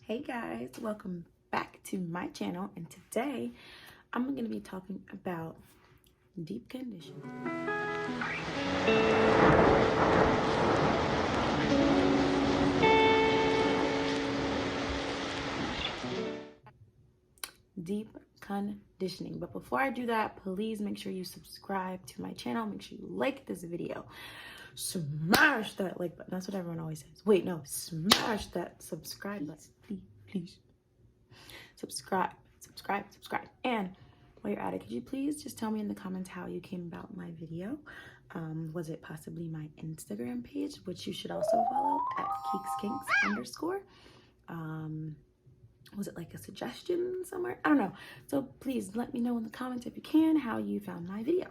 Hey guys, welcome back to my channel, and today I'm going to be talking about deep conditioning. Deep conditioning. But before I do that, please make sure you subscribe to my channel. Make sure you like this video. Smash that like button. That's what everyone always says. Wait, no, smash that subscribe button. Please. Subscribe. And while you're at it, could you please just tell me in the comments how you came about my video? Was it possibly my Instagram page, which you should also follow at Keekskinks_? Was it like a suggestion somewhere? I don't know. So please let me know in the comments if you can how you found my video.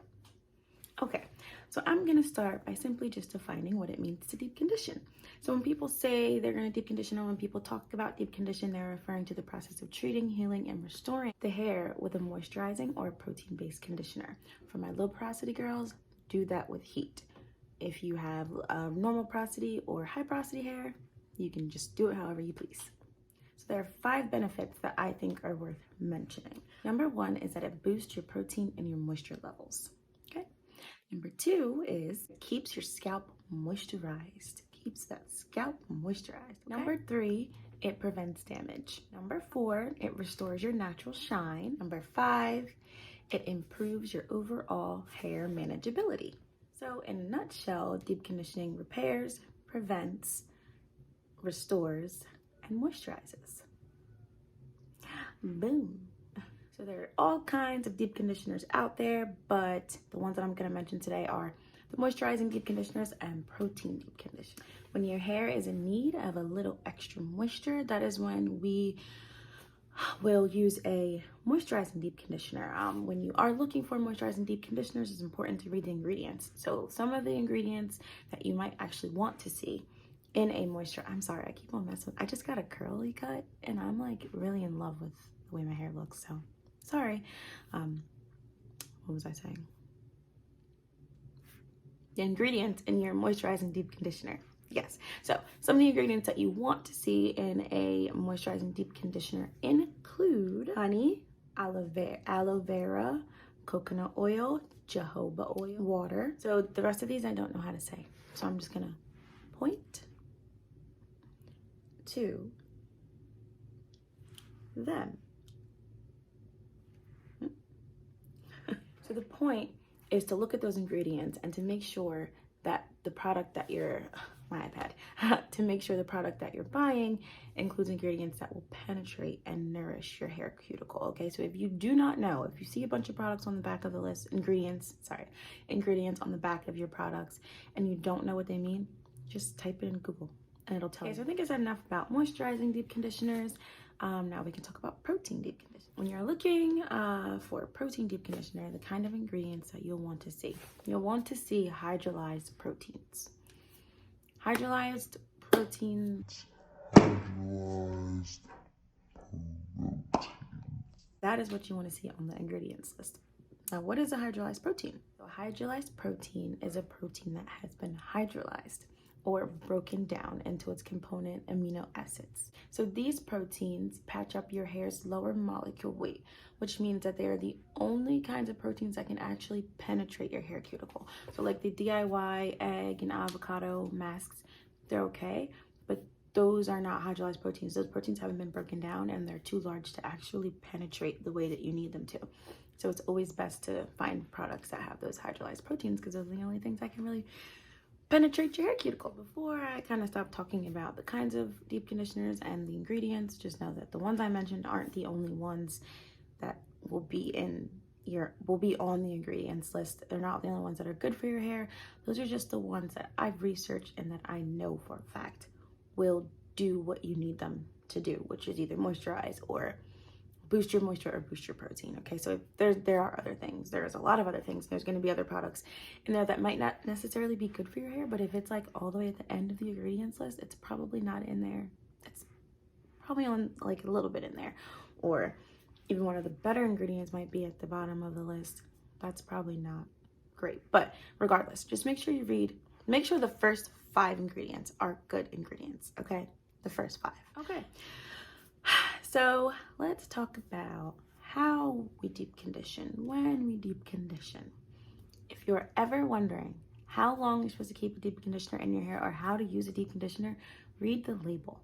Okay, so I'm going to start by simply just defining what it means to deep condition. So when people say they're going to deep condition, or when people talk about deep condition, they're referring to the process of treating, healing, and restoring the hair with a moisturizing or protein-based conditioner. For my low porosity girls, do that with heat. If you have normal porosity or high porosity hair, you can just do it however you please. So there are 5 benefits that I think are worth mentioning. Number 1 is that it boosts your protein and your moisture levels. Number 2 is it keeps your scalp moisturized. Keeps that scalp moisturized. Okay? Number 3, it prevents damage. Number 4, it restores your natural shine. Number 5, it improves your overall hair manageability. So in a nutshell, deep conditioning repairs, prevents, restores, and moisturizes. Boom. So there are all kinds of deep conditioners out there, but the ones that I'm going to mention today are the moisturizing deep conditioners and protein deep conditioners. When your hair is in need of a little extra moisture, that is when we will use a moisturizing deep conditioner. When you are looking for moisturizing deep conditioners, it's important to read the ingredients. So some of the ingredients that you might actually want to see in a I'm sorry, I keep on messing. I just got a curly cut and I'm like really in love with the way my hair looks, so sorry. What was I saying? The ingredients in your moisturizing deep conditioner. Yes. So some of the ingredients that you want to see in a moisturizing deep conditioner include honey, aloe vera, coconut oil, jojoba oil, water. So the rest of these I don't know how to say. So I'm just gonna point to them. So the point is to look at those ingredients and to make sure that the product that you're, to make sure the product that you're buying includes ingredients that will penetrate and nourish your hair cuticle, okay? So if you do not know, if you see a bunch of products on the back of the list, ingredients on the back of your products, and you don't know what they mean, just type it in Google and it'll tell you. So I think it's enough about moisturizing deep conditioners. Now we can talk about protein deep conditioner. When you're looking for a protein deep conditioner, the kind of ingredients that you'll want to see. You'll want to see hydrolyzed proteins. Hydrolyzed proteins. That is what you want to see on the ingredients list. Now, what is a hydrolyzed protein? So a hydrolyzed protein is a protein that has been hydrolyzed or broken down into its component amino acids. So these proteins patch up your hair's lower molecule weight, which means that they are the only kinds of proteins that can actually penetrate your hair cuticle. So like the DIY egg and avocado masks, they're okay, but those are not hydrolyzed proteins. Those proteins haven't been broken down and they're too large to actually penetrate the way that you need them to. So it's always best to find products that have those hydrolyzed proteins because those are the only things that can really penetrate your hair cuticle. Before I kind of stop talking about the kinds of deep conditioners and the ingredients, just know that the ones I mentioned aren't the only ones that will be on the ingredients list. They're not the only ones that are good for your hair. Those are just the ones that I've researched and that I know for a fact will do what you need them to do, which is either moisturize or boost your moisture or boost your protein. Okay, so there are other things. There's a lot of other things. There's going to be other products in there that might not necessarily be good for your hair, but if it's like all the way at the end of the ingredients list, it's probably not in there. It's probably on like a little bit in there, or even one of the better ingredients might be at the bottom of the list. That's probably not great, but regardless, just make sure the first 5 ingredients are good ingredients. Okay, the first 5. Okay. So let's talk about how we deep condition, when we deep condition. If you're ever wondering how long you're supposed to keep a deep conditioner in your hair or how to use a deep conditioner, read the label.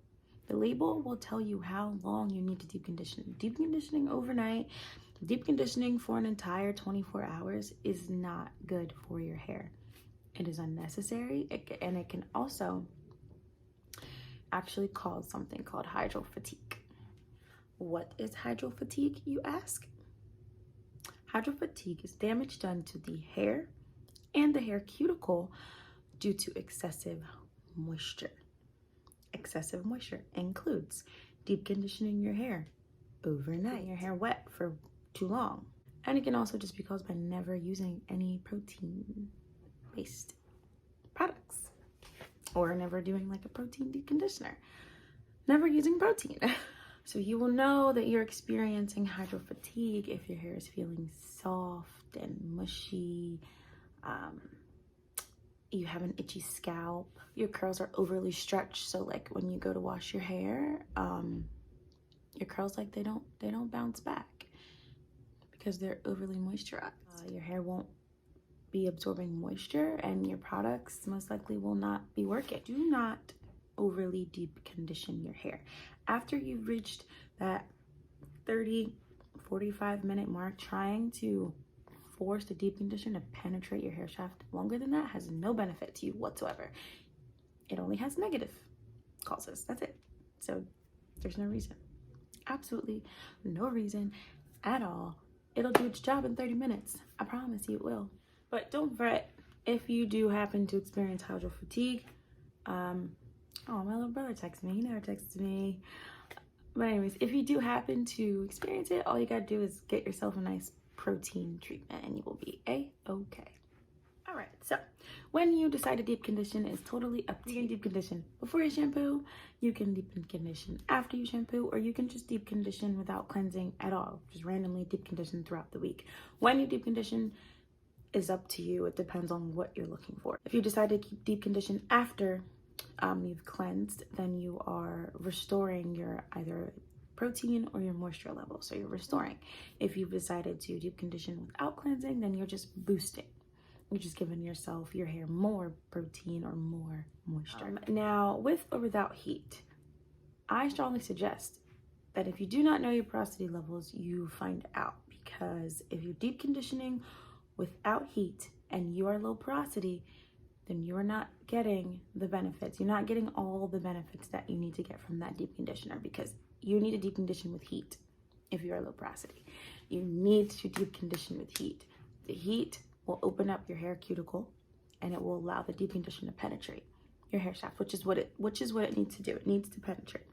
The label will tell you how long you need to deep condition. Deep conditioning overnight, deep conditioning for an entire 24 hours is not good for your hair. It is unnecessary, and it can also actually cause something called hydro fatigue. What is hydro fatigue, you ask? Hydro fatigue is damage done to the hair and the hair cuticle due to excessive moisture. Excessive moisture includes deep conditioning your hair overnight, your hair wet for too long. And it can also just be caused by never using any protein-based products or never doing like a protein deep conditioner, never using protein. So you will know that you're experiencing hydro fatigue if your hair is feeling soft and mushy, you have an itchy scalp, your curls are overly stretched, so like when you go to wash your hair, your curls, like they don't bounce back because they're overly moisturized. Your hair won't be absorbing moisture and your products most likely will not be working. Do not overly deep condition your hair. After you've reached that 30-45 minute mark, trying to force the deep conditioner to penetrate your hair shaft longer than that has no benefit to you whatsoever. It only has negative causes. That's it. So there's no reason, absolutely no reason at all. It'll do its job in 30 minutes. I promise you it will. But don't fret if you do happen to experience hydro fatigue. Oh, my little brother texted me. He never texts me. But anyways, if you do happen to experience it, all you gotta do is get yourself a nice protein treatment and you will be a-okay. All right, so when you decide to deep condition, it's totally up to you. You can deep condition before you shampoo, you can deep condition after you shampoo, or you can just deep condition without cleansing at all. Just randomly deep condition throughout the week. When you deep condition is up to you. It depends on what you're looking for. If you decide to keep deep condition after you've cleansed, then you are restoring your either protein or your moisture level. So you're restoring. If you've decided to deep condition without cleansing, then you're just boosting. You're just giving yourself, your hair, more protein or more moisture. Now, with or without heat, I strongly suggest that if you do not know your porosity levels, you find out, because if you're deep conditioning without heat and you are low porosity, then you're not getting the benefits. You're not getting all the benefits that you need to get from that deep conditioner, because you need to deep condition with heat if you are low porosity. You need to deep condition with heat. The heat will open up your hair cuticle and it will allow the deep conditioner to penetrate your hair shaft, which is what it needs to do. It needs to penetrate.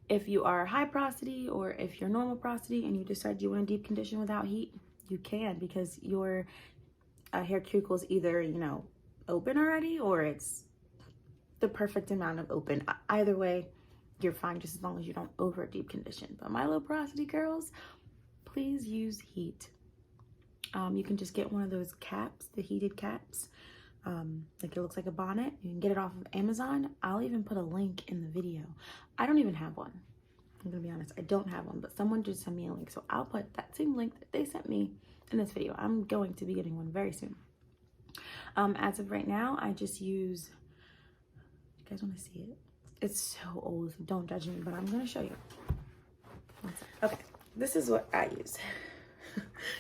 If you are high porosity or if you're normal porosity and you decide you want to deep condition without heat, you can, because your hair cuticle is either, you know, open already or it's the perfect amount of open. Either way, you're fine, just as long as you don't over deep condition. But my low porosity girls, please use heat. You can just get one of those caps, the heated caps. Like it looks like a bonnet. You can get it off of Amazon. I'll even put a link in the video. I don't even have one. I'm gonna be honest, I don't have one, but someone just sent me a link. So I'll put that same link that they sent me in this video. I'm going to be getting one very soon. As of right now, I just use, you guys wanna see it? It's so old, so don't judge me, but I'm gonna show you. Okay, this is what I use.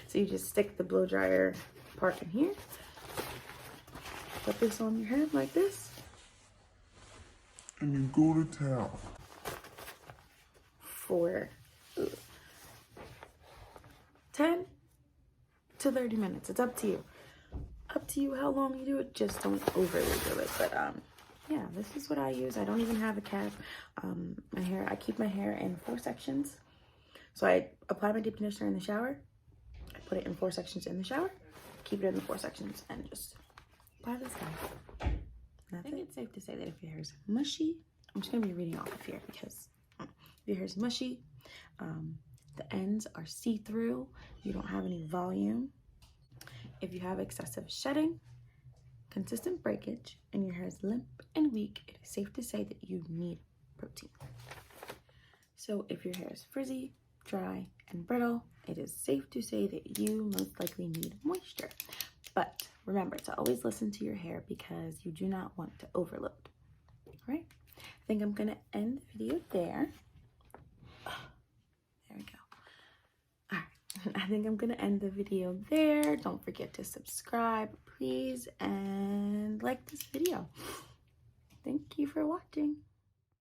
So you just stick the blow dryer part in here, put this on your head like this, and you go to town for 10 to 30 minutes. It's up to you. Up to you how long you do it. Just don't overly do it. But yeah, this is what I use. I don't even have a cap. I keep my hair in 4 sections. So I apply my deep conditioner in the shower. I put it in 4 sections in the shower. Keep it in the 4 sections and just apply this down. I think it's safe to say that if your hair is mushy, I'm just gonna be reading off of here because if your hair is mushy, the ends are see-through, you don't have any volume, if you have excessive shedding, consistent breakage, and your hair is limp and weak, it is safe to say that you need protein. So if your hair is frizzy, dry, and brittle, it is safe to say that you most likely need moisture. But remember to always listen to your hair because you do not want to overload. All right? I think I'm going to end the video there. There we go. All right. I think I'm going to end the video there. Don't forget to subscribe, please, and like this video. Thank you for watching.